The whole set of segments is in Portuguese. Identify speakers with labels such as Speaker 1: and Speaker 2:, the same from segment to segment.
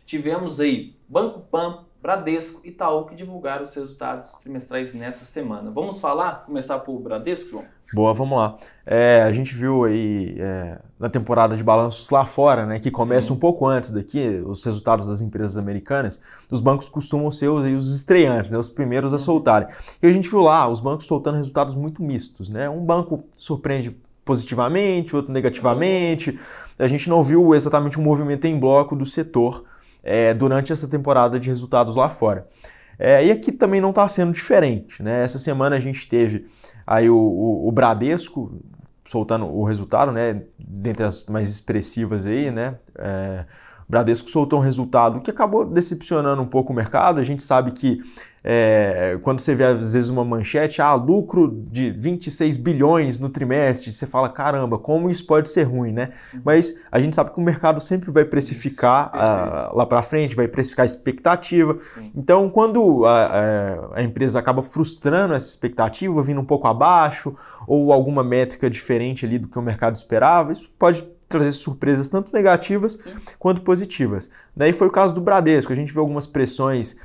Speaker 1: tivemos aí Banco Pan, Bradesco e Itaú que divulgaram os resultados trimestrais nessa semana. Vamos falar? Começar por Bradesco, João?
Speaker 2: Boa, vamos lá. A gente viu aí na temporada de balanços lá fora, né, que começa um pouco antes daqui, os resultados das empresas americanas, os bancos costumam ser os estreantes, né, os primeiros a soltarem. E a gente viu lá os bancos soltando resultados muito mistos, né? Um banco surpreende positivamente, outro negativamente. A gente não viu exatamente um movimento em bloco do setor durante essa temporada de resultados lá fora. E aqui também não está sendo diferente, né? Essa semana a gente teve aí o Bradesco soltando o resultado, né? Dentre as mais expressivas aí, né? O Bradesco soltou um resultado que acabou decepcionando um pouco o mercado. A gente sabe que quando você vê às vezes uma manchete, lucro de 26 bilhões no trimestre, você fala, caramba, como isso pode ser ruim, né? Mas a gente sabe que o mercado sempre vai precificar lá para frente, vai precificar a expectativa.
Speaker 1: Sim.
Speaker 2: Então, quando a empresa acaba frustrando essa expectativa, vindo um pouco abaixo, ou alguma métrica diferente ali do que o mercado esperava, isso pode trazer surpresas tanto negativas quanto positivas. Daí foi o caso do Bradesco, a gente viu algumas pressões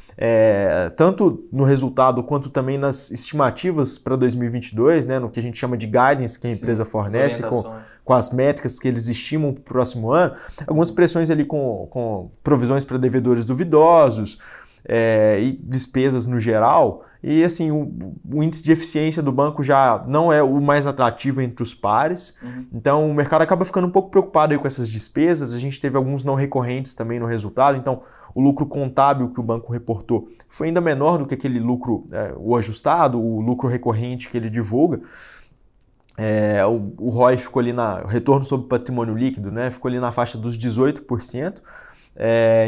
Speaker 2: tanto no resultado quanto também nas estimativas para 2022, né, no que a gente chama de guidance que a empresa fornece com as métricas que eles estimam para o próximo ano, algumas pressões ali com provisões para devedores duvidosos e despesas no geral. E assim, o índice de eficiência do banco já não é o mais atrativo entre os pares. Então o mercado acaba ficando um pouco preocupado aí com essas despesas. A gente teve alguns não recorrentes também no resultado. Então o lucro contábil que o banco reportou foi ainda menor do que aquele lucro, o ajustado, o lucro recorrente que ele divulga. O ROI ficou ali o retorno sobre patrimônio líquido, né? Ficou ali na faixa dos 18%.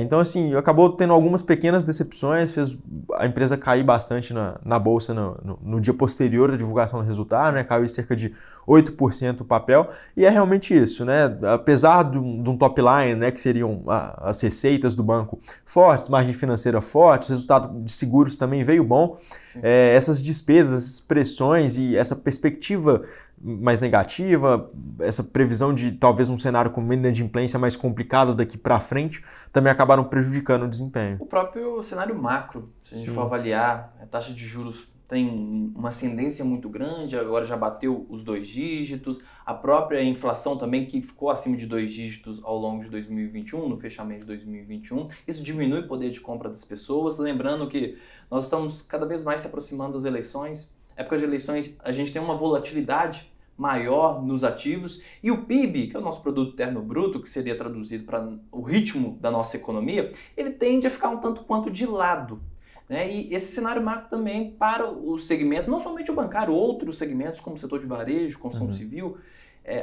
Speaker 2: Então, assim, acabou tendo algumas pequenas decepções, fez a empresa cair bastante na bolsa no dia posterior à divulgação do resultado, né? Caiu em cerca de 8% o papel, e é realmente isso, né? Apesar de um top line, né, que seriam as receitas do banco fortes, margem financeira forte, o resultado de seguros também veio bom, essas despesas, essas pressões e essa perspectiva mais negativa, essa previsão de talvez um cenário com inadimplência mais complicado daqui para frente, também acabaram prejudicando o desempenho.
Speaker 1: O próprio cenário macro, se a gente for avaliar, a taxa de juros tem uma ascendência muito grande, agora já bateu os 2 dígitos, a própria inflação também que ficou acima de 2 dígitos ao longo de 2021, no fechamento de 2021, isso diminui o poder de compra das pessoas, lembrando que nós estamos cada vez mais se aproximando das eleições. Época de eleições, a gente tem uma volatilidade maior nos ativos e o PIB, que é o nosso produto interno bruto, que seria traduzido para o ritmo da nossa economia, ele tende a ficar um tanto quanto de lado, né? E esse cenário macro também para o segmento, não somente o bancário, outros segmentos como o setor de varejo, construção civil,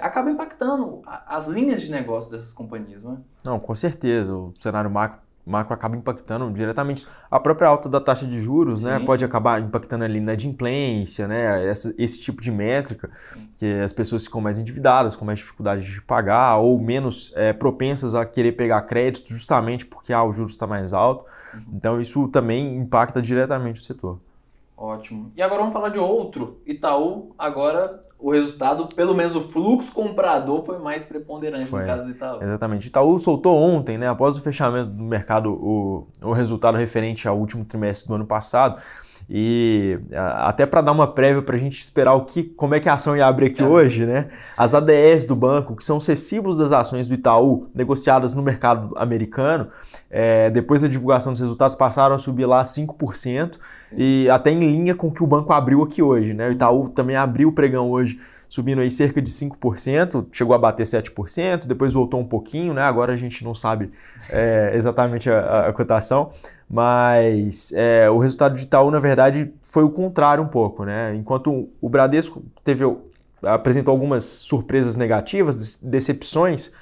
Speaker 1: acaba impactando as linhas de negócio dessas companhias, não é?
Speaker 2: Não, com certeza, o cenário macro acaba impactando diretamente. A própria alta da taxa de juros, né, pode acabar impactando ali na inadimplência, né, esse tipo de métrica, que as pessoas ficam mais endividadas, com mais dificuldade de pagar ou menos propensas a querer pegar crédito justamente porque o juros está mais alto. Então isso também impacta diretamente o setor.
Speaker 1: Ótimo. E agora vamos falar de outro. Itaú, agora o resultado, pelo menos o fluxo comprador foi mais preponderante no caso do Itaú.
Speaker 2: Exatamente. Itaú soltou ontem, né, após o fechamento do mercado, o resultado referente ao último trimestre do ano passado. E até para dar uma prévia para a gente esperar como é que a ação ia abrir aqui hoje, né? As ADRs do banco, que são os recibos das ações do Itaú negociadas no mercado americano, depois da divulgação dos resultados passaram a subir lá 5%, e até em linha com o que o banco abriu aqui hoje, né? O Itaú também abriu o pregão hoje subindo aí cerca de 5%, chegou a bater 7%, depois voltou um pouquinho, né? Agora a gente não sabe exatamente a cotação, mas o resultado de Itaú, na verdade, foi o contrário um pouco, né? Enquanto o Bradesco apresentou algumas surpresas negativas, decepções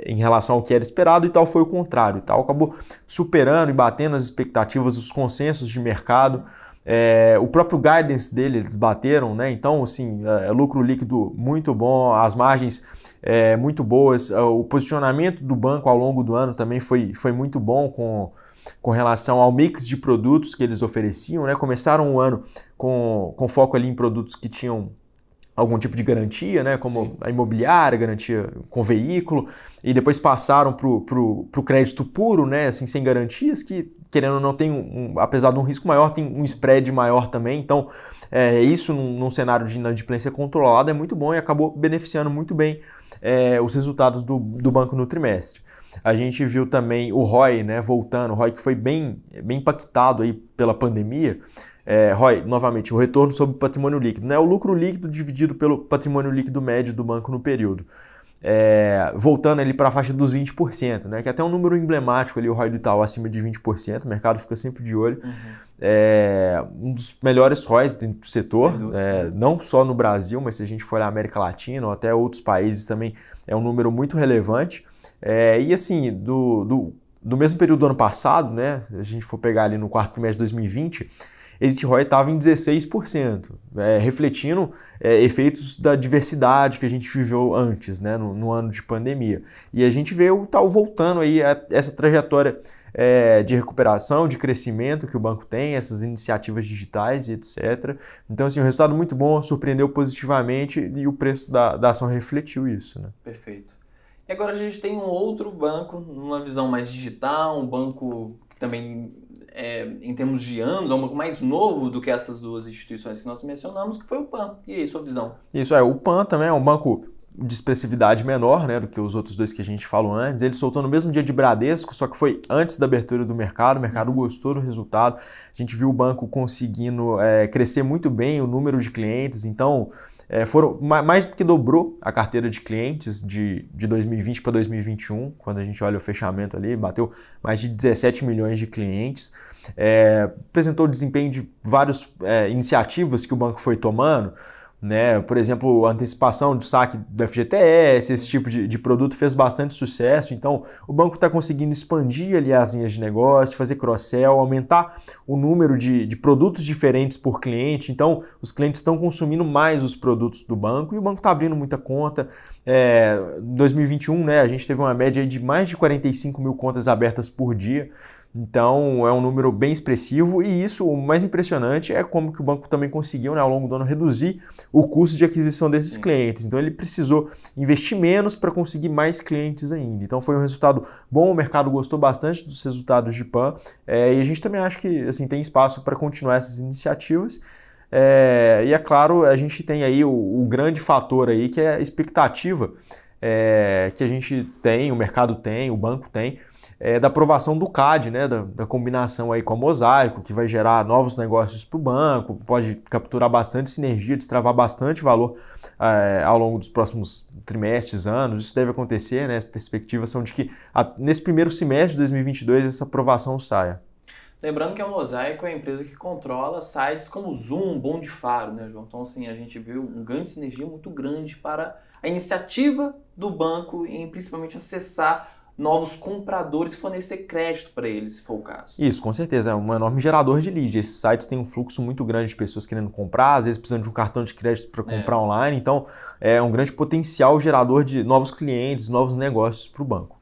Speaker 2: em relação ao que era esperado, e Itaú foi o contrário. Itaú acabou superando e batendo as expectativas, os consensos de mercado. O próprio guidance dele, eles bateram, né? Então, assim, lucro líquido muito bom, as margens muito boas, o posicionamento do banco ao longo do ano também foi muito bom com relação ao mix de produtos que eles ofereciam, né? Começaram o ano com foco ali em produtos que tinham algum tipo de garantia, né, como a imobiliária, garantia com veículo, e depois passaram para o crédito puro, né, assim, sem garantias, que, querendo ou não, tem apesar de um risco maior, tem um spread maior também. Então, isso num cenário de inadimplência controlada é muito bom e acabou beneficiando muito bem os resultados do banco no trimestre. A gente viu também o ROI, né, voltando, o ROI que foi bem impactado aí pela pandemia. ROI, novamente, o retorno sobre o patrimônio líquido, né, o lucro líquido dividido pelo patrimônio líquido médio do banco no período. Voltando ali para a faixa dos 20%, né, que é até um número emblemático ali, o ROI do Itaú acima de 20%, o mercado fica sempre de olho. Um dos melhores ROIs dentro do setor, não só no Brasil, mas se a gente for olhar a América Latina ou até outros países também, é um número muito relevante. E assim, do mesmo período do ano passado, né, se a gente for pegar ali no quarto trimestre de 2020, esse ROI estava em 16%, refletindo efeitos da diversidade que a gente viveu antes, né, no ano de pandemia. E a gente vê o Itaú voltando aí a essa trajetória de recuperação, de crescimento que o banco tem, essas iniciativas digitais e etc. Então, assim, um resultado muito bom, surpreendeu positivamente e o preço da ação refletiu isso, né?
Speaker 1: Perfeito. E agora a gente tem um outro banco, numa visão mais digital, um banco que também, em termos de anos, é um banco mais novo do que essas duas instituições que nós mencionamos, que foi o PAN. E aí, sua visão?
Speaker 2: Isso, o PAN também é um banco de expressividade menor, né, do que os outros dois que a gente falou antes. Ele soltou no mesmo dia de Bradesco, só que foi antes da abertura do mercado. O mercado gostou do resultado. A gente viu o banco conseguindo crescer muito bem o número de clientes. Então, foram mais do que dobrou a carteira de clientes de 2020 para 2021, quando a gente olha o fechamento ali, bateu mais de 17 milhões de clientes. Apresentou o desempenho de várias iniciativas que o banco foi tomando, né? Por exemplo, a antecipação do saque do FGTS, esse tipo de produto fez bastante sucesso. Então, o banco está conseguindo expandir ali as linhas de negócio, fazer cross-sell, aumentar o número de produtos diferentes por cliente. Então, os clientes estão consumindo mais os produtos do banco e o banco está abrindo muita conta. Em 2021, né, a gente teve uma média de mais de 45 mil contas abertas por dia. Então, é um número bem expressivo e isso, o mais impressionante é como que o banco também conseguiu, né, ao longo do ano, reduzir o custo de aquisição desses clientes. Então, ele precisou investir menos para conseguir mais clientes ainda. Então, foi um resultado bom, o mercado gostou bastante dos resultados de PAN e a gente também acha que assim, tem espaço para continuar essas iniciativas. E é claro, a gente tem aí o grande fator aí, que é a expectativa que a gente tem, o mercado tem, o banco tem, da aprovação do CAD, né, da combinação aí com a Mosaico, que vai gerar novos negócios para o banco, pode capturar bastante sinergia, destravar bastante valor ao longo dos próximos trimestres, anos. Isso deve acontecer, né? As perspectivas são de que nesse primeiro semestre de 2022 essa aprovação saia.
Speaker 1: Lembrando que a Mosaico é a empresa que controla sites como Zoom, Bom de Faro, né, João? Então, assim, a gente viu um ganho de sinergia muito grande para a iniciativa do banco em principalmente acessar novos compradores e fornecer crédito para eles, se for o caso.
Speaker 2: Isso, com certeza. É um enorme gerador de lead. Esses sites têm um fluxo muito grande de pessoas querendo comprar, às vezes precisando de um cartão de crédito para comprar online. Então, é um grande potencial gerador de novos clientes, novos negócios para o banco.